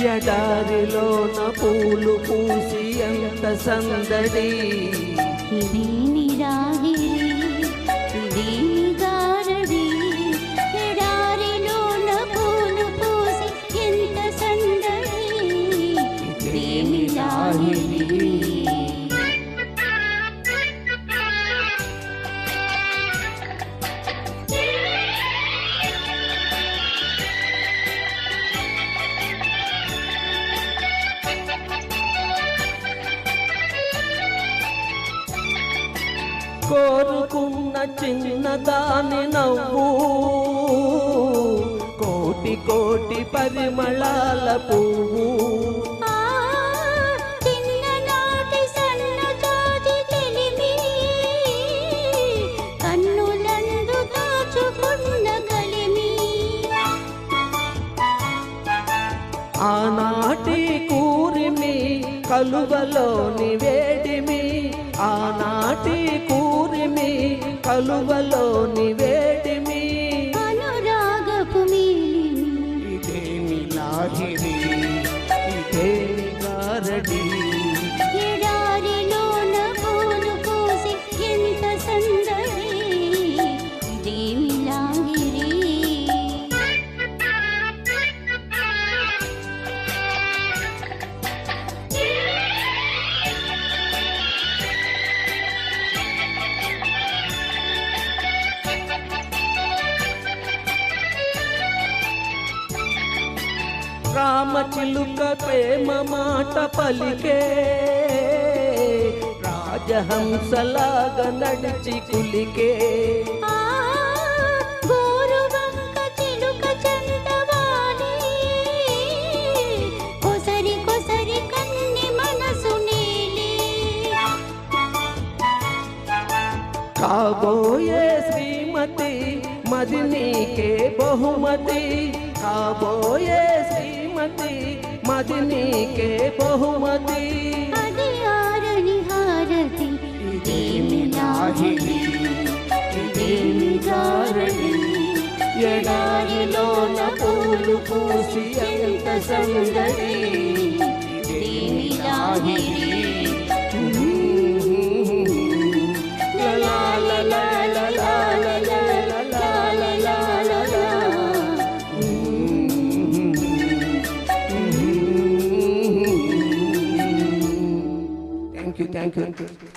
ఎడారిలోన పూలు పూసి ఎంత సందడి ఇదేమి రాగిరి ఇదేమి గారడి ఎడారిలోన పూలు పూసి ఎంత సందడి ఇదేమి రాగిరి కోరుకున్న చిన్నదాని నవ్వు కోటి కోటి పరిమళాల పువ్వు చిన్ననాటి సన్నజాజి తెలిమి కన్నులందు దాచుకున్న కలిమి ఆనాటి కూరిమి కలువలోని వేడిమి ఆనాటి కూరిమి కలువలోని వేడిమి అనురాగపు ఇదేమి లాహిరి ఇదేమి గారడి ఎడారిలోన పూలు పూసి ఎంత సందడి ఇదేమి లాగిరి రామచిలుక ప్రేమ మాట పలికే రాజహంసలాగా నడిచి కులికే గోరువంక చిలుక చెంతవాలి కొసరి కొసరి కన్ని మనసు నీలి కాబోయే శ్రీమతి మది నీకే బహుమతి కాబోయే శ్రీమతి మది నీకే బహుమతి అది ఆరని హారతి ఇదేమి లాహిరి ఇదేమి గారడి ఎడారిలోన పూలు పూసి ఎంత సందడి ఇదేమి లాహిరి Thank you.